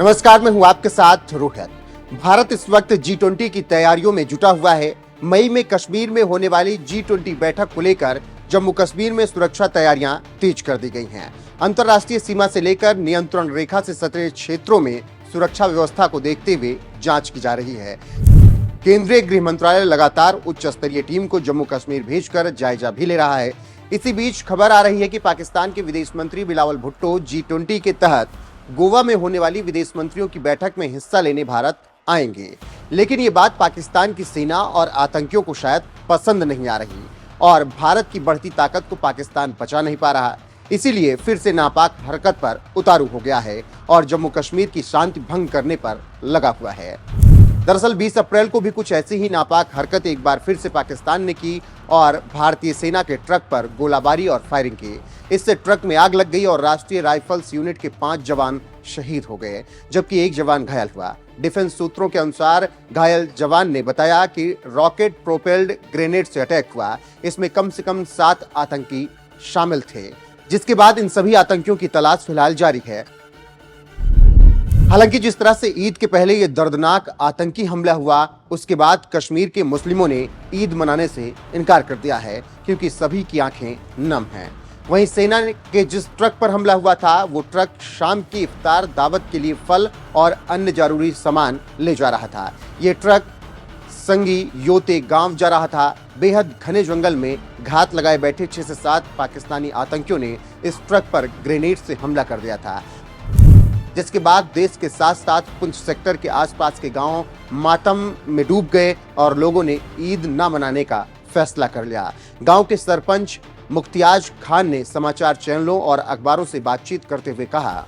नमस्कार, मैं हूं आपके साथ रोहित। भारत इस वक्त G20 की तैयारियों में जुटा हुआ है। मई में कश्मीर में होने वाली G20 बैठक को लेकर जम्मू कश्मीर में सुरक्षा तैयारियां तेज कर दी गई हैं। अंतर्राष्ट्रीय सीमा से लेकर नियंत्रण रेखा से सटे क्षेत्रों में सुरक्षा व्यवस्था को देखते हुए जांच की जा रही है। केंद्रीय गृह मंत्रालय लगातार उच्च स्तरीय टीम को जम्मू कश्मीर भेजकर जायजा भी ले रहा है। इसी बीच खबर आ रही है कि पाकिस्तान के विदेश मंत्री बिलावल भुट्टो G20 के तहत गोवा में होने वाली विदेश मंत्रियों की बैठक में हिस्सा लेने भारत आएंगे। लेकिन ये बात पाकिस्तान की सेना और आतंकियों को शायद पसंद नहीं आ रही और भारत की बढ़ती ताकत को पाकिस्तान पचा नहीं पा रहा। इसीलिए फिर से नापाक हरकत पर उतारू हो गया है और जम्मू कश्मीर की शांति भंग करने पर लगा हुआ है। दरअसल 20 अप्रैल को भी कुछ ऐसी ही नापाक हरकत एक बार फिर से पाकिस्तान ने की और भारतीय सेना के ट्रक पर गोलाबारी और फायरिंग की। इससे ट्रक में आग लग गई और राष्ट्रीय राइफल्स यूनिट के 5 जवान शहीद हो गए, जबकि 1 जवान घायल हुआ। डिफेंस सूत्रों के अनुसार घायल जवान ने बताया कि रॉकेट प्रोपेल्ड ग्रेनेड से अटैक हुआ। इसमें कम से कम 7 आतंकी शामिल थे, जिसके बाद इन सभी आतंकियों की तलाश फिलहाल जारी है। हालांकि जिस तरह से ईद के पहले ये दर्दनाक आतंकी हमला हुआ, उसके बाद कश्मीर के मुस्लिमों ने ईद मनाने से इनकार कर दिया है, क्योंकि सभी की आंखें नम हैं। वहीं सेना के जिस ट्रक पर हमला हुआ था, वो ट्रक शाम की इफ्तार दावत के लिए फल और अन्य जरूरी सामान ले जा रहा था। ये ट्रक संगी योते गांव जा रहा था। बेहद घने जंगल में घात लगाए बैठे 6 से 7 पाकिस्तानी आतंकियों ने इस ट्रक पर ग्रेनेड से हमला कर दिया था, जिसके बाद देश के साथ साथ पुंछ सेक्टर के आसपास के गांव मातम में डूब गए और लोगों ने ईद न मनाने का फैसला कर लिया। गांव के सरपंच मुख्तियाज खान ने समाचार चैनलों और अखबारों से बातचीत करते हुए कहा,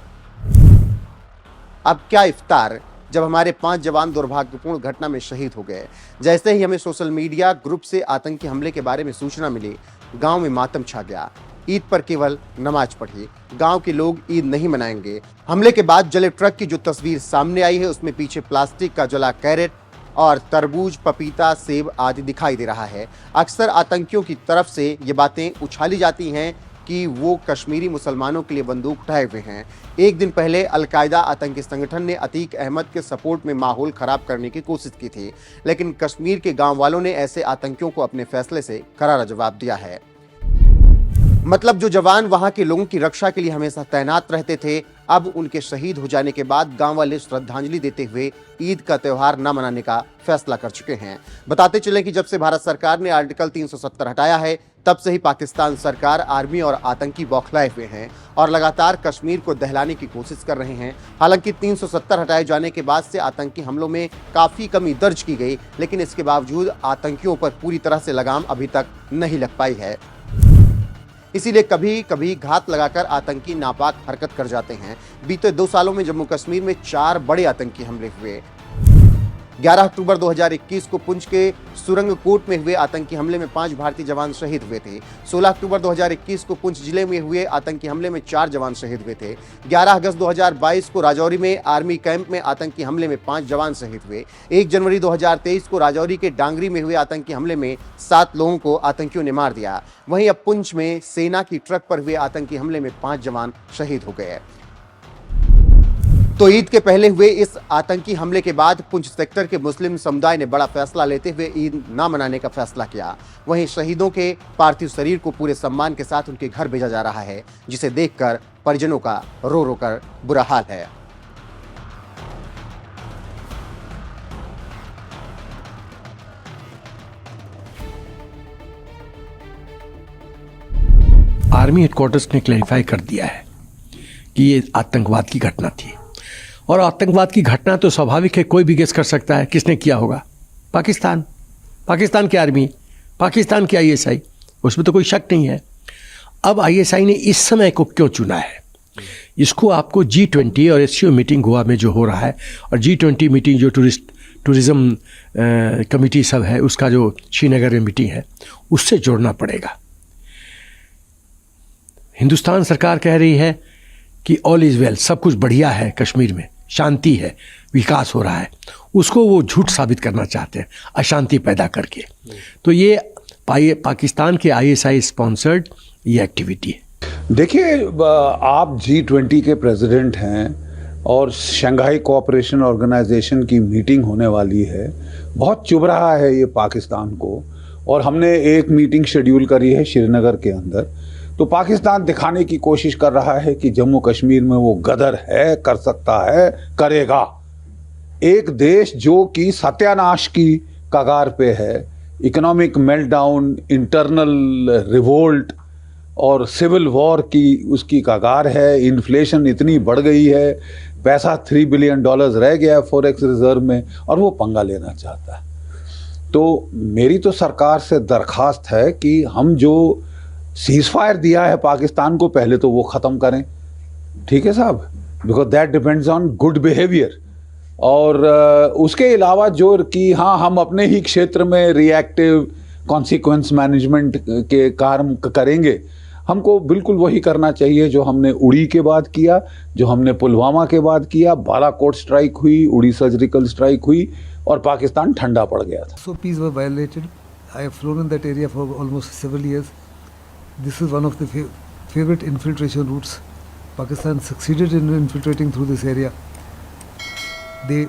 अब क्या इफ्तार, जब हमारे 5 जवान दुर्भाग्यपूर्ण घटना में शहीद हो गए। जैसे ही हमें सोशल मीडिया ग्रुप से आतंकी हमले के बारे में सूचना मिली, गांव में मातम छा गया। ईद पर केवल नमाज पढ़ी, गांव के लोग ईद नहीं मनाएंगे। हमले के बाद जले ट्रक की जो तस्वीर सामने आई है, उसमें पीछे प्लास्टिक का जला कैरेट और तरबूज, पपीता, सेब आदि दिखाई दे रहा है। अक्सर आतंकियों की तरफ से ये बातें उछाली जाती हैं कि वो कश्मीरी मुसलमानों के लिए बंदूक उठाए हुए हैं। एक दिन पहले अलकायदा आतंकी संगठन ने अतीक अहमद के सपोर्ट में माहौल खराब करने की कोशिश की थी, लेकिन कश्मीर के गांव वालों ने ऐसे आतंकियों को अपने फैसले से करारा जवाब दिया है। मतलब जो जवान वहां के लोगों की रक्षा के लिए हमेशा तैनात रहते थे, अब उनके शहीद हो जाने के बाद गांव वाले श्रद्धांजलि देते हुए ईद का त्योहार न मनाने का फैसला कर चुके हैं। बताते चले कि जब से भारत सरकार ने आर्टिकल 370 हटाया है, तब से ही पाकिस्तान सरकार, आर्मी और आतंकी बौखलाए हुए हैं और लगातार कश्मीर को दहलाने की कोशिश कर रहे हैं। हालांकि 370 हटाए जाने के बाद से आतंकी हमलों में काफी कमी दर्ज की गई, लेकिन इसके बावजूद आतंकियों पर पूरी तरह से लगाम अभी तक नहीं लग पाई है। इसीलिए कभी कभी घात लगाकर आतंकी नापाक हरकत कर जाते हैं। बीते 2 सालों में जम्मू कश्मीर में 4 बड़े आतंकी हमले हुए। 11 अक्टूबर 2021 को पुंछ के सुरंगकोट में हुए आतंकी हमले में 5 भारतीय जवान शहीद हुए थे। 16 अक्टूबर 2021 को पुंछ जिले में हुए आतंकी हमले में 4 जवान शहीद हुए थे। 11 अगस्त 2022 को राजौरी में आर्मी कैंप में आतंकी हमले में 5 जवान शहीद हुए। 1 जनवरी 2023 को राजौरी के डांगरी में हुए आतंकी हमले में 7 लोगों को आतंकियों ने मार दिया। वहीं अब पुंछ में सेना की ट्रक पर हुए आतंकी हमले में 5 जवान शहीद हो गए। तो ईद के पहले हुए इस आतंकी हमले के बाद पुंछ सेक्टर के मुस्लिम समुदाय ने बड़ा फैसला लेते हुए ईद न मनाने का फैसला किया। वहीं शहीदों के पार्थिव शरीर को पूरे सम्मान के साथ उनके घर भेजा जा रहा है, जिसे देखकर परिजनों का रो रो कर बुरा हाल है। आर्मी हेडक्वार्टर्स ने क्लैरिफाई कर दिया है कि ये आतंकवाद की घटना थी, और आतंकवाद की घटना तो स्वाभाविक है, कोई भी गेस कर सकता है किसने किया होगा। पाकिस्तान की आर्मी, पाकिस्तान की ISI, उसमें तो कोई शक नहीं है। अब ISI ने इस समय को क्यों चुना है, इसको आपको G20 और SCO मीटिंग गोवा में जो हो रहा है, और G20 मीटिंग जो टूरिज्म कमेटी सब है, उसका जो श्रीनगर में मीटिंग है, उससे जोड़ना पड़ेगा। हिंदुस्तान सरकार कह रही है कि ऑल इज़ वेल, सब कुछ बढ़िया है, कश्मीर में शांति है, विकास हो रहा है। उसको वो झूठ साबित करना चाहते हैं, अशांति पैदा करके। तो ये पाकिस्तान के ISI स्पॉन्सर्ड ये एक्टिविटी है। देखिए, आप G20 के प्रेसिडेंट हैं, और शंघाई कोऑपरेशन ऑर्गेनाइजेशन की मीटिंग होने वाली है। बहुत चुभ रहा है ये पाकिस्तान को, और हमने एक मीटिंग शेड्यूल करी है श्रीनगर के अंदर। तो पाकिस्तान दिखाने की कोशिश कर रहा है कि जम्मू कश्मीर में वो गदर है, कर सकता है, करेगा। एक देश जो कि सत्यानाश की कगार पे है, इकोनॉमिक मेल्टडाउन, इंटरनल रिवोल्ट और सिविल वॉर की उसकी कगार है, इन्फ्लेशन इतनी बढ़ गई है, पैसा $3 बिलियन रह गया है फॉरेक्स रिजर्व में, और वो पंगा लेना चाहता है। तो मेरी तो सरकार से दरखास्त है कि हम जो सीज फायर दिया है पाकिस्तान को, पहले तो वो ख़त्म करें। ठीक है साहब, because that depends on good behaviour. और उसके अलावा जो कि हाँ, हम अपने ही क्षेत्र में रिएक्टिव कॉन्सिक्वेंस मैनेजमेंट के कार्य करेंगे। हमको बिल्कुल वही करना चाहिए जो हमने उड़ी के बाद किया, जो हमने पुलवामा के बाद किया। बालाकोट स्ट्राइक हुई, उड़ी सर्जिकल स्ट्राइक हुई, और पाकिस्तान ठंडा पड़ गया था। SOPs were violated. I have flown in that area for almost several years. This is one of the favorite infiltration routes. Pakistan succeeded in infiltrating through this area. They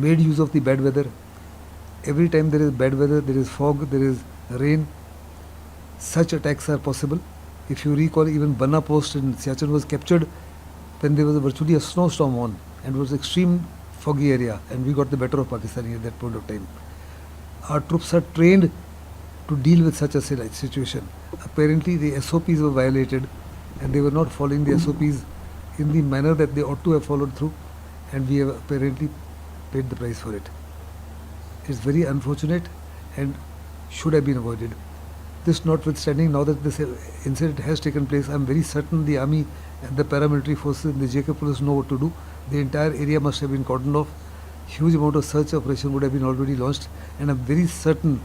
made use of the bad weather. Every time there is bad weather, there is fog, there is rain, such attacks are possible. If you recall, even Banna post in Siachen was captured when there was virtually a snowstorm on, and it was extreme foggy area, and we got the better of Pakistani at that point of time. Our troops are trained to deal with such a situation. Apparently the SOPs were violated, and they were not following the SOPs in the manner that they ought to have followed through, and we have apparently paid the price for it. It's very unfortunate and should have been avoided. This notwithstanding, now that this incident has taken place, I'm very certain the army and the paramilitary forces and the JK police know what to do. The entire area must have been cordoned off. Huge amount of search operation would have been already launched, and I'm very certain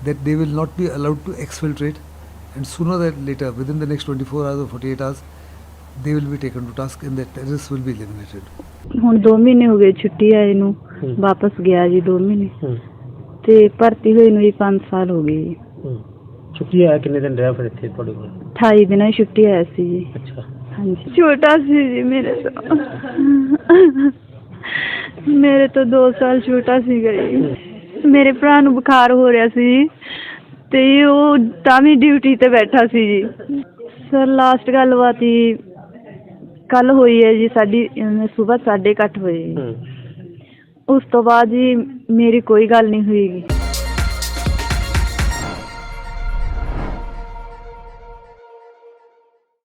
that they will not be allowed to exfiltrate, and sooner than later, within the next 24 hours or 48 hours, they will be taken to task and the terrorists will be eliminated. ਹੁਣ 2 ਮਹੀਨੇ ਹੋ ਗਏ ਛੁੱਟੀ ਆਏ ਨੂੰ, ਵਾਪਸ ਗਿਆ ਜੀ 2 ਮਹੀਨੇ ਤੇ ਭਰਤੀ ਹੋਈ ਨੂੰ 5 ਸਾਲ ਹੋ ਗਏ ਜੀ। ਛੁੱਟੀ ਆਇਆ ਕਿੰਨੇ ਦਿਨ ਰਿਹਾ ਫਿਰ ਇੱਥੇ ਤੁਹਾਡੇ ਕੋਲ? 28 ਦਿਨਾਂ ਦੀ ਛੁੱਟੀ ਆਇਆ ਸੀ ਜੀ। ਅੱਛਾ, ਹਾਂਜੀ, ਛੋਟਾ ਸੀ ਜੀ ਮੇਰੇ ਤੋਂ 2 ਸਾਲ ਛੋਟਾ ਸੀਗਾ ਜੀ। ਮੇਰੇ ਭਰਾ ਨੂੰ ਬੁਖਾਰ ਹੋ ਰਿਹਾ ਸੀ ਤੇ ਉਹ ਤਾਂ ਵੀ ਡਿਊਟੀ ਤੇ ਬੈਠਾ ਸੀ ਜੀ। ਸਰ ਲਾਸਟ ਗੱਲਬਾਤ ਹੀ ਕੱਲ ਹੋਈ ਹੈ ਜੀ ਸਾਡੀ, ਸਵੇਰ 8:30 ਵਜੇ। ਉਸ ਤੋਂ ਬਾਅਦ ਜੀ ਮੇਰੀ ਕੋਈ ਗੱਲ ਨਹੀਂ ਹੋਈ।